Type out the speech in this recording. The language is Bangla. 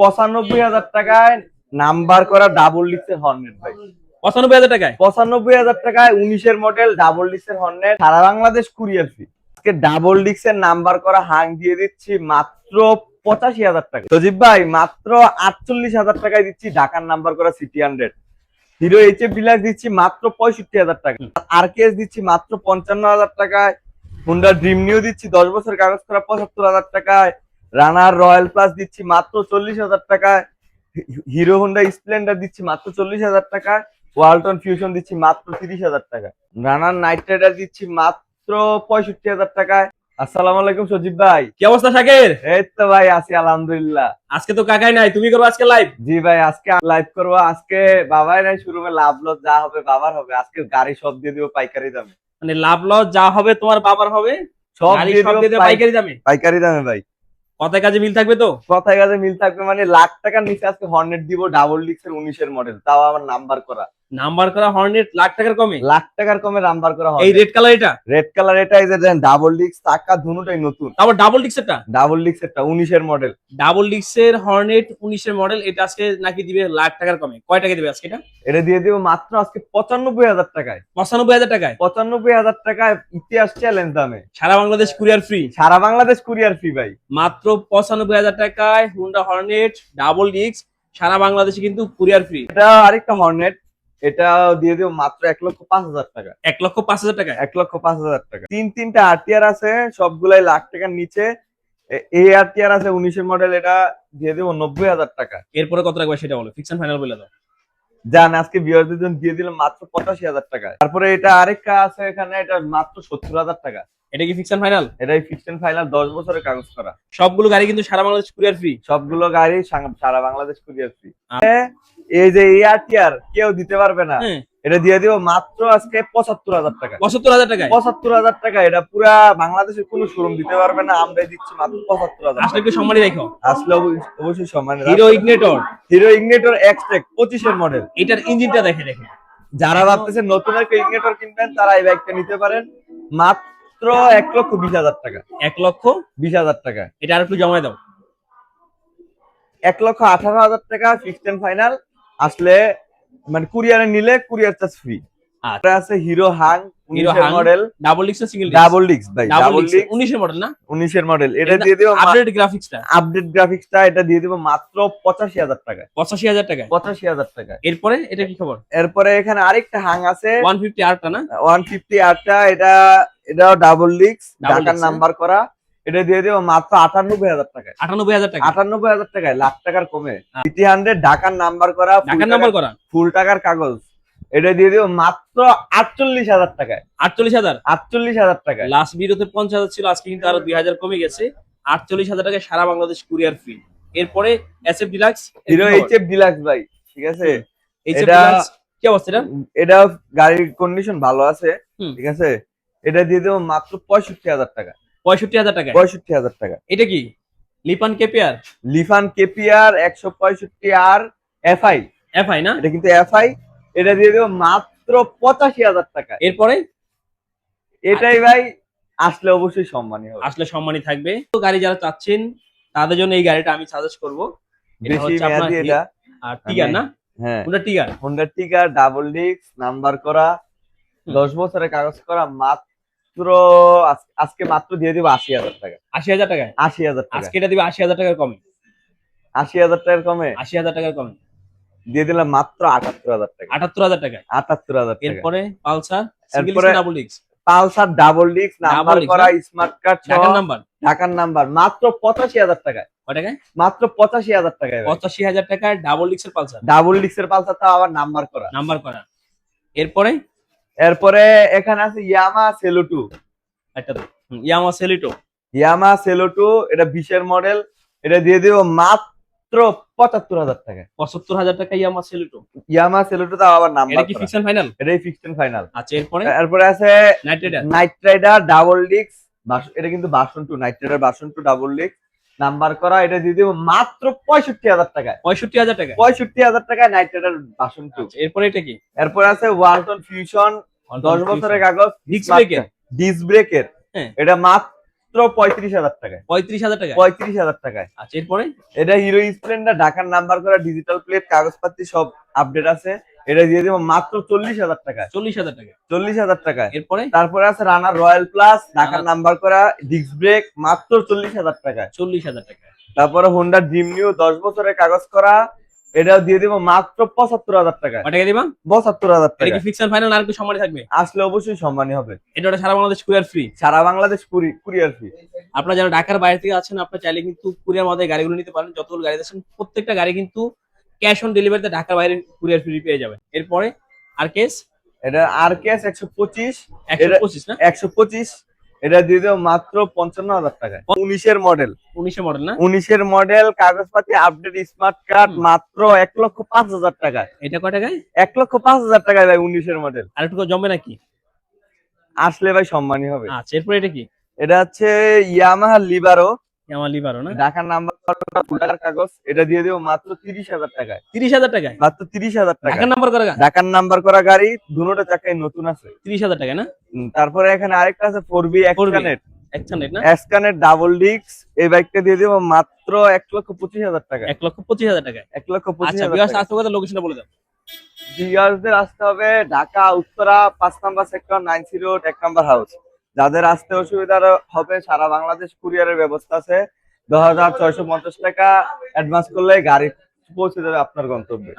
95,000 টাকায় নাম্বার করা ডাবল ডিক্সের হর্নেট ভাই। 95,000 টাকায় 95,000 টাকায় 19-এর মডেল ডাবল ডিক্সের হর্নেট, সারা বাংলাদেশ কুরিয়ার ফ্রি। আজকে ডাবল ডিক্সের নাম্বার করা হাং দিয়ে দিচ্ছি মাত্র 85,000 টাকা। সজীব ভাই মাত্র 48,000 টাকায় দিচ্ছি ঢাকার নাম্বার করা সিটি 100। হিরো এইচএফ ডিলাক্স দিচ্ছি মাত্র 65,000 টাকা। আরকেএস দিচ্ছি মাত্র 55,000 টাকায়। হুন্ডা ড্রিম নিউ দিচ্ছি 10 বছর কাগজ করা 75,000 টাকায়। রানার রয়্যাল প্লাস দিচ্ছি মাত্র 40,000 টাকায়। হিরো হোন্ডা স্প্লেন্ডার দিচ্ছি মাত্র 40,000 টাকায়। ওয়ালটন ফিউশন দিচ্ছি মাত্র 30,000 টাকায়। রানার নাইট রাইডার দিচ্ছি মাত্র 65,000 টাকায়। আসসালামু আলাইকুম সজীব ভাই। কি অবস্থা শাকির? এই তো ভাই আছি আলহামদুলিল্লাহ। আজকে তো কাকাই নাই, তুমি করো আজকে লাইভ? জি ভাই আজকে লাইভ করবো। আজকে বাবাই নাই, শোরুমে লাভ লস যা হবে বাবার হবে। আজকে গাড়ি সব দিয়ে দিব পাইকারি দামে। মানে লাভ লস যা হবে তোমার বাবার হবে, সব গাড়ি দিয়ে সব দিব দিয়ে দেবে পাইকারি দামে। পাইকারি দামে ভাই। কথায় কাজে মিল থাকবে তো? কথায় কাজে মিল থাকবে, মানে লাখ টাকার নিচে আজকে হর্নেট দিব ডাবল ডিক্সের 19-এর মডেল, তাও আমার নাম্বার করা। নাম্বার করা হর্নেট লাখ টাকার কমে? লাখ টাকার কমে নাম্বার করা এই হবে। রেড কালার এটা? রেড কালার এটা, এই যে দেখেন ডাবল ডিক্স, চাকা দুটোটাই নতুন। তারপর ডাবল ডিক্সেরটা? ডাবল ডিক্সেরটা 19-এর মডেল। ডাবল ডিক্সের হর্নেট 19-এর মডেল, এটা আজকে নাকি দিবে লাখ টাকার কমে। কয় টাকা দিবে আজকে এটা? এটা দিয়ে দিব মাত্র আজকে 95,000 টাকায়। 95,000 টাকায়? 95,000 টাকায় ইতিহাস চ্যালেঞ্জ দামে। সারা বাংলাদেশ কুরিয়ার ফ্রি। সারা বাংলাদেশ কুরিয়ার ফ্রি ভাই। মাত্র 95,000 টাকায় হুন্ডা হর্নেট ডাবল ডিক্স, সারা বাংলাদেশে কিন্তু কুরিয়ার ফ্রি। এটা আরেকটা হর্নেট, এটা দিয়ে দিব মাত্র 1,05,000 টাকা। 1,05,000 টাকায়? 1,05,000 টাকা। তিনটা আরটিআর আছে, সবগুলাই লাখ টাকার নিচে। এই আরটিআর আছে 19-এর মডেল, এটা দিয়ে দেবো 90,000 টাকা। এরপরে কত রাখবে সেটা বলো, ফিক্স এন্ড ফাইনাল বলে দাও। জান আজকে ভিউয়ারদের জন্য দিয়ে দিলাম মাত্র 85,000 টাকা। তারপরে এটা আরেকটা আছে এখানে, এটা মাত্র 70,000 টাকা। এটা কি ফিক্স এন্ড ফাইনাল? এটাই ফিক্সড এন্ড ফাইনাল, 10 বছরের কাগজ করা। সবগুলো গাড়ি কিন্তু সারা বাংলাদেশ কুরিয়ার ফ্রি। সবগুলো গাড়ি সারা বাংলাদেশ কুরিয়ার ফ্রি। এই যে এই আরটিআর কেউ দিতে পারবে না, এটা দিয়ে দিব মাত্র আজকে 75,000 টাকা। 75,000 টাকায়? 75,000 টাকা। এটা পুরা বাংলাদেশের কোনো শোরুম দিতে পারবে না, আমরাই দিচ্ছি মাত্র 75,000। আসলে একটু সম্মানই রেখো। আসলে অবশ্যই সম্মান। Hero Ignitor. Hero Ignitor Xtec 25-এর মডেল। এটার ইঞ্জিনটা দেখে দেখে যারা ভাবতেছেন নতুন একটা ইগনিটর কিনবেন তারা এই বাইকটা নিতে পারেন মাত্র 1,20,000 টাকা। 1,20,000 টাকা। এটা আর একটু জমায় দাও। 1,18,000 টাকা ফিক্সড এন্ড ফাইনাল। আসলে মানে কুরিয়ারে নিলে কুরিয়ার চার্জ ফ্রি। আচ্ছা, আছে hero Hang hero 19-এর model. Double ডিক্স না সিঙ্গেল ডিক্স? ডাবল ডিক্স ভাই, ডাবল ডিক্স 19-এর মডেল না? 19-এর মডেল। এটা দিয়ে দিব আপডেট গ্রাফিক্সটা। আপডেট গ্রাফিক্সটা এটা দিয়ে দিব মাত্র 85,000 টাকা। 85,000 টাকা? 85,000 টাকা। এরপরে এটা কি খবর? এরপরে এখানে আরেকটা হাং আছে 150 আরটা না? 150 আরটা, এটাও ডাবল ডিক্স, ঢাকার নাম্বার করা। এটা দিয়ে দিব মাত্র 98,000 টাকায়। 98,000 টাকা? 98,000 টাকায়, লাখ টাকার কমে। সিটি 100 ঢাকার নাম্বার করা, ঢাকার নাম্বার করা, ফুল টাকার কাগজ। এটা দিয়ে দিব মাত্র 48,000 টাকায়। 48,000? 48,000 টাকায়। লাস্ট ভিডিওতে 50,000 ছিল, আজকে কিন্তু আরো 2,000 কমে গেছে। 48,000 টাকায় সারা বাংলাদেশ কুরিয়ার ফ্রি। এরপরে SF deluxe, hero HF deluxe ভাই, ঠিক আছে? এইচএফ এটা ডিলাক্স কি অবস্থা এটা? এটা গাড়ির কন্ডিশন ভালো আছে, ঠিক আছে? এটা দিয়ে দেবো মাত্র 65,000 টাকা। 65,000 টাকা? 65,000 টাকা। এটা কি লিপান কেপিআর? লিফান কেপিআর 165 আর এফআই। এফআই না? এটা কিন্তু এফআই। এটা দিয়ে দেবো মাত্র 85,000 টাকা। এরপরে এটাই ভাই আসলে অবশ্যই সম্মানী হবে। আসলে সম্মানই থাকবে। তো গাড়ি যারা চাচ্ছেন তাদের জন্য এই গাড়িটা আমি সাজেস্ট করব। এটা বেশি হচ্ছে আপনার মেয়াদি এটা। আর টিগার না? হ্যাঁ, Honda Tiger. Honda Tiger double disc, number করা, 10 বছরের কাগজ করা। মাত্র আজকে মাত্র দিয়ে দিব 80,000 টাকা। 80,000 টাকায়? 80,000 টাকা। আজকে এটা দিবে 80,000 টাকার কমে। 80,000 টাকার কমে? 80,000 টাকার কমে দিয়ে দিলাম মাত্র 78,000 টাকা। 78,000 টাকায়? 78,000 টাকা। এরপরে পালসার সিঙ্গেল এরপরে disc double disc? Pulsar double disc, number করা, স্মার্ট কার্ড, ঢাকার নাম্বার। ঢাকার নাম্বার। মাত্র 85,000 টাকায়। কয় টাকায়? মাত্র 85,000 টাকায়। 85,000 টাকায় ডাবল ডিস্কের পালসার। ডাবল ডিস্কের পালসার, তাও আবার নাম্বার করা। নাম্বার করা। এরপরে এখানে আছে ইয়ামা সেলো 2। একটা তো ইয়ামা সেলিটো। ইয়ামা সেলো 2, এটা 20-এর মডেল। এটা দিয়ে দিব মাত্র 75,000 টাকায়। 75,000 টাকা ইয়ামা সেলিটো। ইয়ামা সেলো 2, তাও আবার নাম্বার এটা কি করা। Fix and final? এটাই ফিক্সড এন্ড ফাইনাল। আচ্ছা, এরপরে আছে Knight Rider. Knight Rider double disc, এটা কিন্তু version 2, Knight Rider version 2 double disc, number করা। এটা দিয়ে দিব মাত্র 65,000 টাকায়। 65,000 টাকা? 65,000 টাকায় নাইট রাইডার ভার্সন 2। এরপরে এটা কি? এরপর আছে ওয়ালটন ফিউশন 10 বছরের কাগজ, ডিস্ক ব্রেকের। ডিস্ক ব্রেকের। হ্যাঁ। এটা মাত্র মাত্র 35,000 টাকায়। 35,000 টাকা। 35,000 টাকায়। আচ্ছা, এরপরে এটা হিরো স্প্লেন্ডার, ঢাকার নাম্বার করা, ডিজিটাল প্লেট, কাগজপাতি সব আপডেট আছে। এটা দিয়ে দিব মাত্র 40,000 টাকায়। 40,000 টাকা। 40,000 টাকায়। এরপরে তারপরে আছে রানার রয়্যাল প্লাস, ঢাকার রানার- নাম্বার করা, ডিস্ক ব্রেক, মাত্র 40,000 টাকায়। 40,000 টাকা। তারপরে হোন্ডা ড্রিম নিউ 10 বছরের কাগজ করা, এটাও দিয়ে দিব মাত্র 75,000 টাকায়। কয় টাকা দিবা? 75,000 এটা কি টাকা। ফিক্স এন্ড ফাইনাল না আর একটু সম্মানী থাকবে? আসলে অবশ্যই সম্মানী হবে। এটা ওটা সারা বাংলাদেশ কুরিয়ার ফ্রি। সারা বাংলাদেশ কুরিয়ার ফি। আপনারা যারা ঢাকার বাইরে থেকে আছেন, আপনারা চাইলে কিন্তু কুরিয়ার মাধ্যমে গাড়িগুলো নিতে পারেন। যতগুলো গাড়ি আছেন প্রত্যেকটা গাড়ি কিন্তু ক্যাশ অন ডেলিভারিতে ঢাকার বাইরে কুরিয়ার ফ্রি পেয়ে যাবেন। এরপরে আর কেস এটা আরকেএস 125, 125 না? 125, এটা দিয়ে দেবো মাত্র 55,000 টাকায়। 19-এর মডেল, 19 মডেল না? 19-এর মডেল, কাগজপাতি আপডেট, স্মার্ট কার্ড, মাত্র 1,05,000 টাকায়। এটা কয় টাকায়? 1,05,000 টাকায় ভাই 19-এর মডেল। আর একটু জমবে নাকি? আসলে ভাই সম্মানী হবে। আচ্ছা, এরপরে এটা কি? এটা হচ্ছে ইয়ামাহা লিবারো, আমার লিভারও না? ঢাকার নাম্বার কাগজ, এটা দিয়ে দেবো মাত্র 30,000 টাকায়। 30,000 টাকায়। মাত্র 30,000 টাকা। ঢাকার নাম্বার করা ঢাকার নাম্বার করা গাড়ি, দুটোটা চাকাই নতুন আছে। 30,000 টাকা না? তারপরে এখানে আরেকটা আছে 4B 4B এক্সকানেট, এক্সটেন্ডেড না? এক্সকানেট ডাবল ডিস্ক, এই বাইকটা দিয়ে দেবো মাত্র 1,25,000 টাকা। 1,25,000 টাকায়। আচ্ছা, 1,25,000 বিয়াস টাকা। আসতে কথা লোকেশনটা বলে দাও। ভিউয়ারদের আসতে হবে Dhaka Uttara 5 number sector 90 road 1 number house. যাদের আসতে অসুবিধা হবে, সারা বাংলাদেশ কুরিয়ারের ব্যবস্থা আছে। 10,650 টাকা অ্যাডভান্স করলে গাড়ি পৌঁছে যাবে আপনার গন্তব্যে।